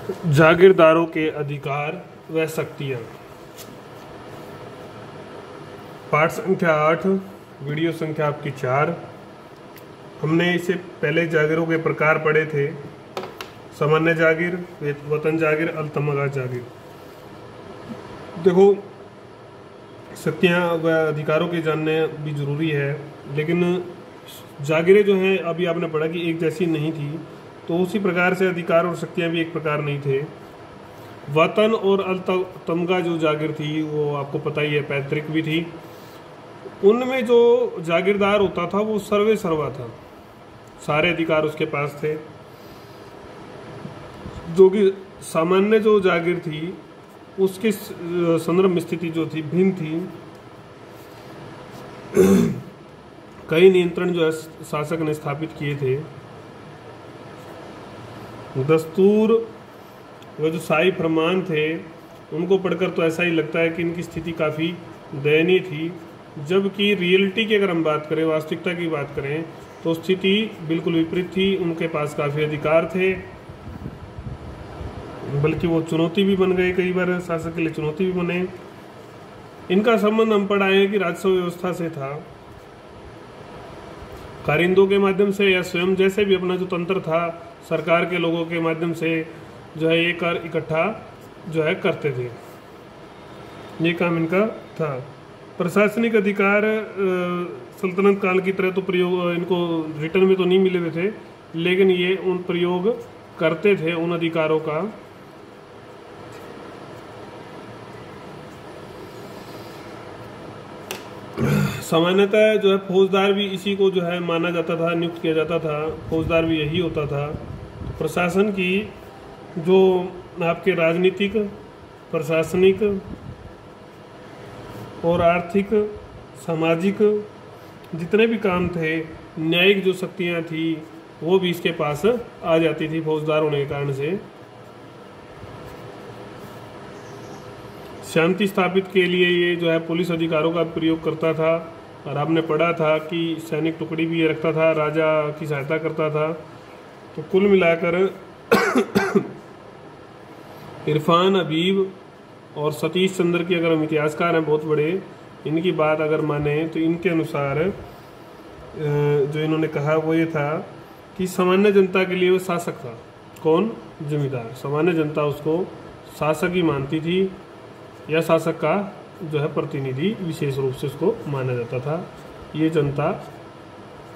जागीरदारों के अधिकार व शक्तियाँ। पाठ संख्या 8, वीडियो संख्या आपकी 4। हमने इससे पहले जागीरों के प्रकार पढ़े थे। सामान्य जागीर, वतन जागीर, अलतमगा जागीर। देखो, शक्तियाँ व अधिकारों के जानने भी जरूरी है, लेकिन जागीरें जो हैं अभी आपने पढ़ा कि एक जैसी नहीं थी, तो उसी प्रकार से अधिकार और शक्तियाँ भी एक प्रकार नहीं थे। वतन और अलतमगा जो जागीर थी वो आपको पता ही है, पैतृक भी थी। उनमें जो जागीरदार होता था वो सर्वे सर्वा था, सारे अधिकार उसके पास थे। जो कि सामान्य जो जागीर थी उसकी संदर्भ स्थिति जो थी भिन्न थी। कई नियंत्रण जो है शासक ने स्थापित किए थे। दस्तूर व जो शाही फरमान थे उनको पढ़कर तो ऐसा ही लगता है कि इनकी स्थिति काफ़ी दयनीय थी, जबकि रियलिटी की अगर हम बात करें, वास्तविकता की बात करें, तो स्थिति बिल्कुल विपरीत थी। उनके पास काफ़ी अधिकार थे, बल्कि वो चुनौती भी बन गए, कई बार शासक के लिए चुनौती भी बने। इनका संबंध हम पढ़ाए हैं कि राजस्व व्यवस्था से था, कारिंदों के माध्यम से या स्वयं जैसे भी अपना जो तंत्र था सरकार के लोगों के माध्यम से जो है ये कर इकट्ठा जो है करते थे। ये काम इनका था। प्रशासनिक अधिकार सल्तनत काल की तरह तो प्रयोग इनको रिटर्न में तो नहीं मिले हुए थे, लेकिन ये उन प्रयोग करते थे उन अधिकारों का। सामान्यतः जो है फौजदार भी इसी को जो है माना जाता था, नियुक्त किया जाता था, फौजदार भी यही होता था। तो प्रशासन की जो आपके राजनीतिक, प्रशासनिक और आर्थिक, सामाजिक जितने भी काम थे, न्यायिक जो शक्तियाँ थी वो भी इसके पास आ जाती थी फौजदार होने के कारण से। शांति स्थापित के लिए ये जो है पुलिस अधिकारों का प्रयोग करता था, और आपने पढ़ा था कि सैनिक टुकड़ी भी ये रखता था, राजा की सहायता करता था। तो कुल मिलाकर इरफान हबीब और सतीश चंद्र की अगर हम इतिहासकार हैं बहुत बड़े, इनकी बात अगर माने तो इनके अनुसार जो इन्होंने कहा वो ये था कि सामान्य जनता के लिए वो शासक था। कौन? जमींदार। सामान्य जनता उसको शासक ही मानती थी, या शासक का जो है प्रतिनिधि विशेष रूप से उसको माना जाता था। ये जनता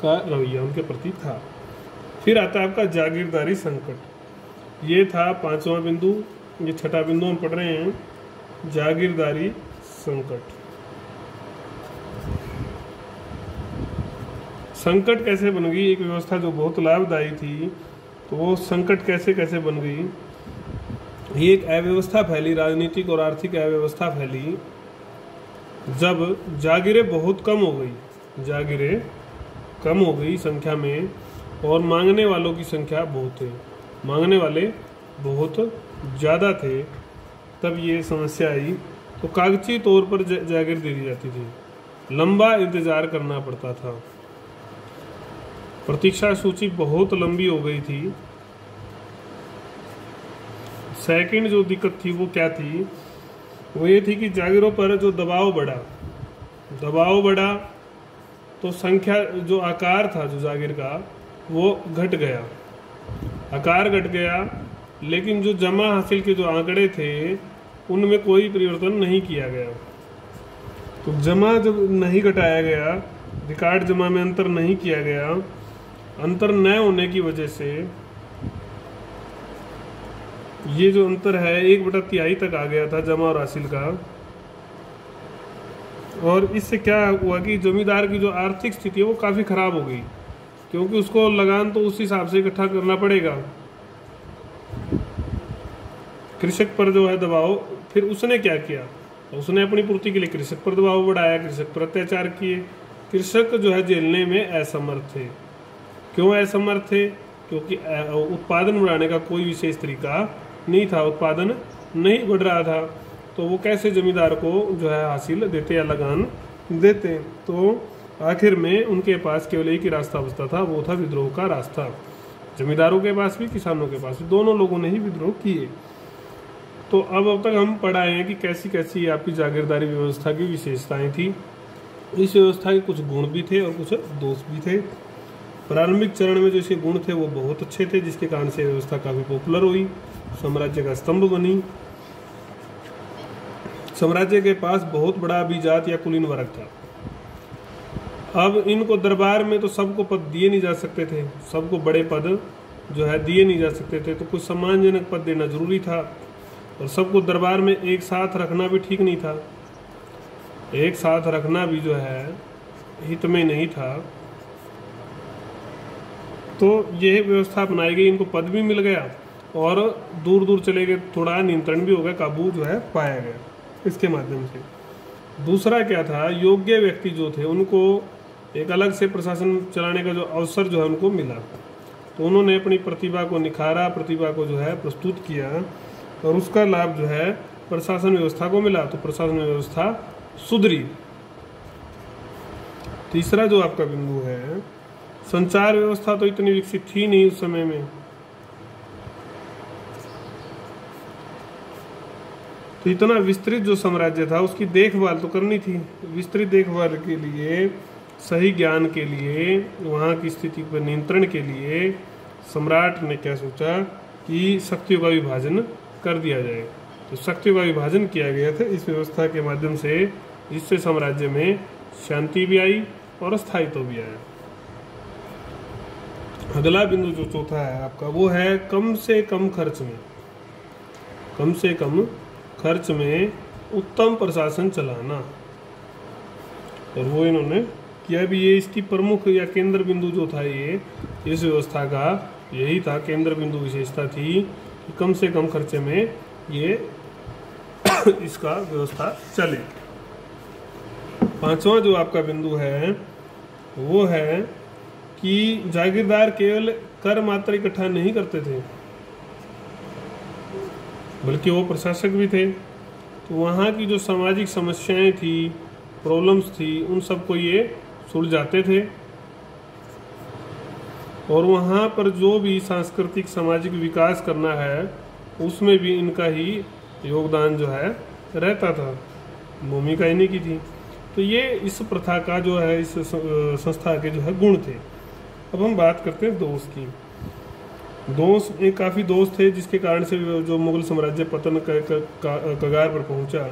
का रवैया उनके प्रति था। फिर आता है आपका जागीरदारी संकट। ये था 5वां बिंदु। ये 6ठा बिंदु हम पढ़ रहे हैं, जागीरदारी संकट। संकट कैसे बन गई? एक व्यवस्था जो बहुत लाभदायी थी, तो वो संकट कैसे कैसे बन गई? ये एक अव्यवस्था फैली, राजनीतिक और आर्थिक अव्यवस्था फैली जब जागीरें बहुत कम हो गई। जागीरें कम हो गई संख्या में, और मांगने वालों की संख्या बहुत है, मांगने वाले बहुत ज़्यादा थे। तब ये समस्या आई, तो कागजी तौर पर जागीर दे दी जाती थी, लंबा इंतज़ार करना पड़ता था, प्रतीक्षा सूची बहुत लंबी हो गई थी। सेकंड जो दिक्कत थी वो क्या थी? वो ये थी कि जागीरों पर जो दबाव बढ़ा तो संख्या, जो आकार था जो जागीर का, वो घट गया, आकार घट गया, लेकिन जो जमा हासिल के जो आंकड़े थे उनमें कोई परिवर्तन नहीं किया गया। तो जमा जब नहीं घटाया गया, रिकॉर्ड जमा में अंतर नहीं किया गया, अंतर न होने की वजह से ये जो अंतर है 1/3 तक आ गया था जमा और हासिल का। और इससे क्या हुआ कि जमींदार की जो आर्थिक स्थिति है वो काफ़ी खराब हो गई, क्योंकि उसको लगान तो उस हिसाब से इकट्ठा करना पड़ेगा। कृषक पर जो है दबाव, फिर उसने क्या किया? उसने अपनी पूर्ति के लिए कृषक पर दबाव बढ़ाया, कृषक पर अत्याचार किए। कृषक जो है झेलने में असमर्थ थे। क्यों असमर्थ थे? क्योंकि उत्पादन बढ़ाने का कोई विशेष तरीका नहीं था, उत्पादन नहीं बढ़ रहा था। तो वो कैसे जमींदार को जो है हासिल देते या लगान देते? तो आखिर में उनके पास केवल एक ही रास्ता बचता था, वो था विद्रोह का रास्ता। जमींदारों के पास भी, किसानों के पास भी, दोनों लोगों ने ही विद्रोह किए। तो अब तक हम पढ़ाए हैं कि कैसी कैसी आपकी जागीरदारी व्यवस्था की विशेषताएं थी। इस व्यवस्था के कुछ गुण भी थे और कुछ दोष भी थे। प्रारंभिक चरण में जो इसके गुण थे वो बहुत अच्छे थे, जिसके कारण से व्यवस्था काफ़ी पॉपुलर हुई, साम्राज्य का स्तंभ बनी। साम्राज्य के पास बहुत बड़ा अभिजात या कुलीन वर्ग था। अब इनको दरबार में तो सबको पद दिए नहीं जा सकते थे, सबको बड़े पद जो है दिए नहीं जा सकते थे, तो कुछ सम्मानजनक पद देना जरूरी था। और सबको दरबार में एक साथ रखना भी ठीक नहीं था, एक साथ रखना भी जो है हित में नहीं था। तो यह व्यवस्था अपनाई गई, इनको पद भी मिल गया और दूर दूर चले गए, थोड़ा नियंत्रण भी हो गया, काबू जो है पाया गया इसके माध्यम से। दूसरा क्या था, योग्य व्यक्ति जो थे उनको एक अलग से प्रशासन चलाने का जो अवसर जो है उनको मिला, तो उन्होंने अपनी प्रतिभा को निखारा, प्रतिभा को जो है प्रस्तुत किया और उसका लाभ जो है प्रशासन व्यवस्था को मिला, तो प्रशासन व्यवस्था सुधरी। तीसरा जो आपका बिंदु है, संचार व्यवस्था तो इतनी विकसित थी नहीं उस समय में, तो इतना विस्तृत जो साम्राज्य था उसकी देखभाल तो करनी थी। विस्तृत देखभाल के लिए, सही ज्ञान के लिए, वहाँ की स्थिति पर नियंत्रण के लिए सम्राट ने क्या सोचा कि शक्तियों का विभाजन कर दिया जाए। तो शक्तियों का विभाजन किया गया था इस व्यवस्था के माध्यम से, जिससे साम्राज्य में शांति भी आई और स्थायित्व भी आया। अगला बिंदु जो चौथा है आपका, वो है कम से कम खर्च में, कम से कम खर्च में उत्तम प्रशासन चलाना। और वो इन्होंने किया भी। ये इसकी प्रमुख या केंद्र बिंदु जो था, ये इस व्यवस्था का यही था, केंद्र बिंदु विशेषता थी कि कम से कम खर्चे में ये इसका व्यवस्था चले। पांचवा जो आपका बिंदु है वो है कि जागीरदार केवल कर मात्र इकट्ठा नहीं करते थे, बल्कि वो प्रशासक भी थे। तो वहाँ की जो सामाजिक समस्याएं थी, प्रॉब्लम्स थी, उन सबको ये सुलझाते थे। और वहाँ पर जो भी सांस्कृतिक सामाजिक विकास करना है उसमें भी इनका ही योगदान जो है रहता था, भूमिका इन्हीं की थी। तो ये इस प्रथा का जो है, इस संस्था के जो है गुण थे। अब हम बात करते हैं दोष की। दोष एक काफ़ी दोष थे जिसके कारण से जो मुगल साम्राज्य पतन कगार पर पहुंचा।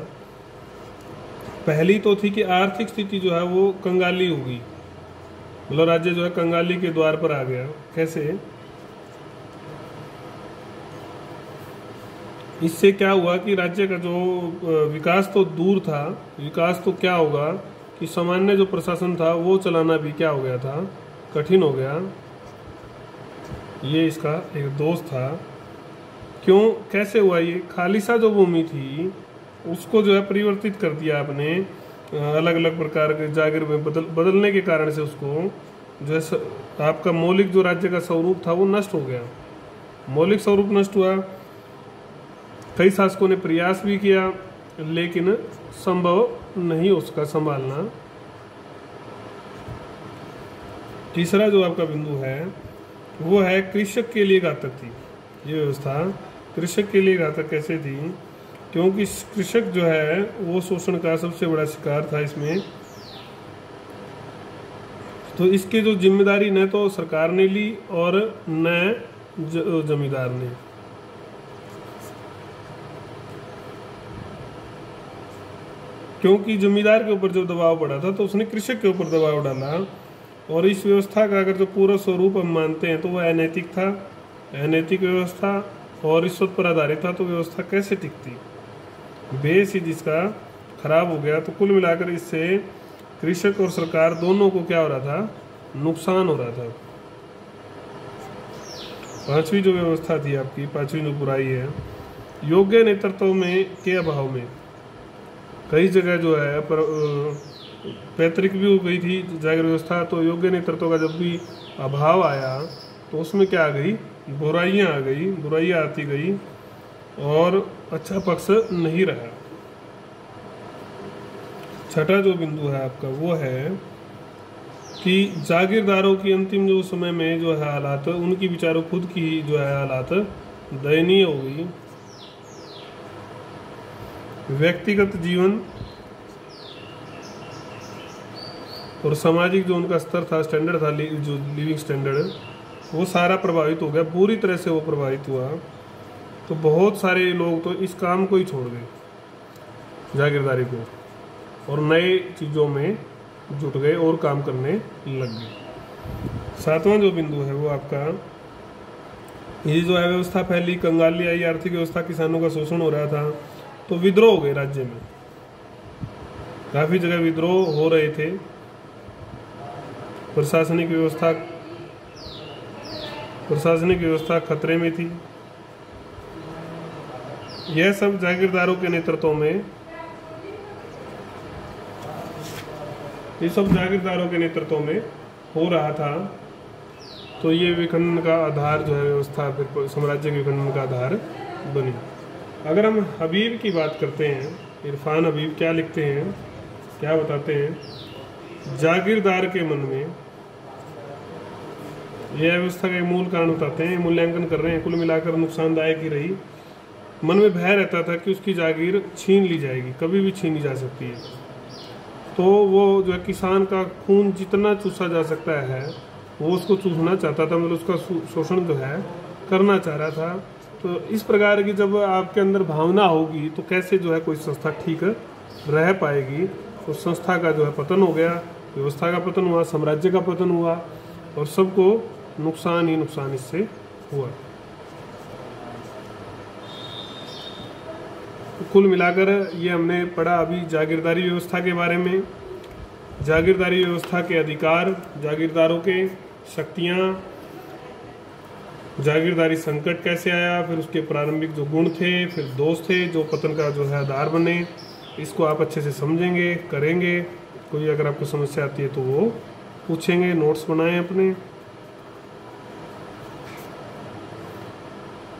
पहली तो थी कि आर्थिक स्थिति जो है वो कंगाली हो गई, मतलब राज्य जो है कंगाली के द्वार पर आ गया। कैसे? इससे क्या हुआ कि राज्य का जो विकास तो दूर था, विकास तो क्या होगा कि सामान्य जो प्रशासन था वो चलाना भी क्या हो गया था, कठिन हो गया। ये इसका एक दोष था। क्यों, कैसे हुआ ये? खाली सा जो भूमि थी उसको जो है परिवर्तित कर दिया आपने, अलग अलग प्रकार के जागीर में बदलने के कारण से उसको जो है आपका मौलिक जो राज्य का स्वरूप था वो नष्ट हो गया। मौलिक स्वरूप नष्ट हुआ। कई शासकों ने प्रयास भी किया लेकिन संभव नहीं उसका संभालना। तीसरा जो आपका बिंदु है वो है कृषक के लिए घातक थी ये व्यवस्था। कृषक के लिए घातक कैसे थी? क्योंकि कृषक जो है वो शोषण का सबसे बड़ा शिकार था इसमें। तो इसकी जो जिम्मेदारी न तो सरकार ने ली और न जमींदार ने। क्योंकि जमींदार के ऊपर जब दबाव पड़ा था तो उसने कृषक के ऊपर दबाव डाला। और इस व्यवस्था का अगर जो पूरा स्वरूप हम मानते हैं तो वह अनैतिक था, अनैतिक व्यवस्था और रिश्वत पर आधारित था। तो व्यवस्था कैसे टिकती? बेस ही जिसका खराब हो गया। तो कुल मिलाकर इससे कृषक और सरकार दोनों को क्या हो रहा था? नुकसान हो रहा था। पांचवी जो व्यवस्था थी आपकी, पांचवी जो बुराई है, योग्य नेतृत्व में के अभाव में कई जगह जो है पर पैतृक भी हो गई थी जागीर व्यवस्था। तो योग्य नेतृत्व का जब भी अभाव आया तो उसमें क्या आ गई? बुराइयां आ गई, बुराइयां आती गई और अच्छा पक्ष नहीं रहा। छठा जो बिंदु है आपका वो है कि जागीरदारों की अंतिम जो समय में जो है हालात, उनकी बेचारों खुद की जो है हालात दयनीय हो गई। व्यक्तिगत जीवन और सामाजिक जो उनका स्तर था, स्टैंडर्ड था, जो लिविंग स्टैंडर्ड, वो सारा प्रभावित हो गया, पूरी तरह से वो प्रभावित हुआ। तो बहुत सारे लोग तो इस काम को ही छोड़ गए, जागीरदारी को, और नए चीज़ों में जुट गए और काम करने लग गए। सातवां जो बिंदु है वो आपका, ये जो है व्यवस्था फैली, कंगाली आई, आर्थिक व्यवस्था, किसानों का शोषण हो रहा था, तो विद्रोह हो गए राज्य में, काफ़ी जगह विद्रोह हो रहे थे। प्रशासनिक व्यवस्था खतरे में थी। यह सब जागीरदारों के नेतृत्व में, हो रहा था। तो ये विखंडन का आधार जो है व्यवस्था, फिर साम्राज्य के विखंडन का आधार बनी। अगर हम हबीब की बात करते हैं, इरफान हबीब क्या लिखते हैं, क्या बताते हैं, जागीरदार के मन में यह व्यवस्था का मूल कारण बताते हैं, मूल्यांकन कर रहे हैं, कुल मिलाकर नुकसानदायक ही रही। मन में भय रहता था कि उसकी जागीर छीन ली जाएगी, कभी भी छीनी जा सकती है। तो वो जो है किसान का खून जितना चूसा जा सकता है वो उसको चूसना चाहता था, मतलब उसका शोषण जो है करना चाह रहा था। तो इस प्रकार की जब आपके अंदर भावना होगी तो कैसे जो है कोई संस्था ठीक रह पाएगी। तो संस्था का जो है पतन हो गया, व्यवस्था का पतन हुआ, साम्राज्य का पतन हुआ, और सबको नुकसान ही नुकसान इससे हुआ। तो कुल मिलाकर ये हमने पढ़ा अभी जागीरदारी व्यवस्था के बारे में, जागीरदारी व्यवस्था के अधिकार, जागीरदारों के शक्तियाँ, जागीरदारी संकट कैसे आया, फिर उसके प्रारंभिक जो गुण थे, फिर दोष थे जो पतन का जो है आधार बने। इसको आप अच्छे से समझेंगे, करेंगे। कोई अगर आपको समस्या आती है तो वो पूछेंगे, नोट्स बनाएं अपने।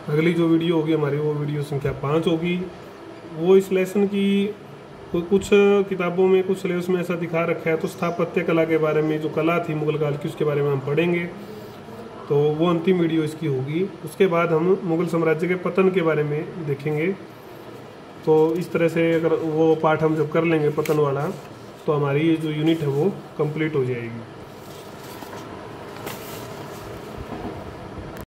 अगली जो वीडियो होगी हमारी, वो वीडियो संख्या 5 होगी। वो इस लेसन की कुछ किताबों में, कुछ सिलेबस में ऐसा दिखा रखा है, तो स्थापत्य कला के बारे में, जो कला थी मुगल काल की, उसके बारे में हम पढ़ेंगे। तो वो अंतिम वीडियो इसकी होगी। उसके बाद हम मुगल साम्राज्य के पतन के बारे में देखेंगे। तो इस तरह से अगर वो पाठ हम जब कर लेंगे पतन वाला, तो हमारी ये जो यूनिट है वो कंप्लीट हो जाएगी।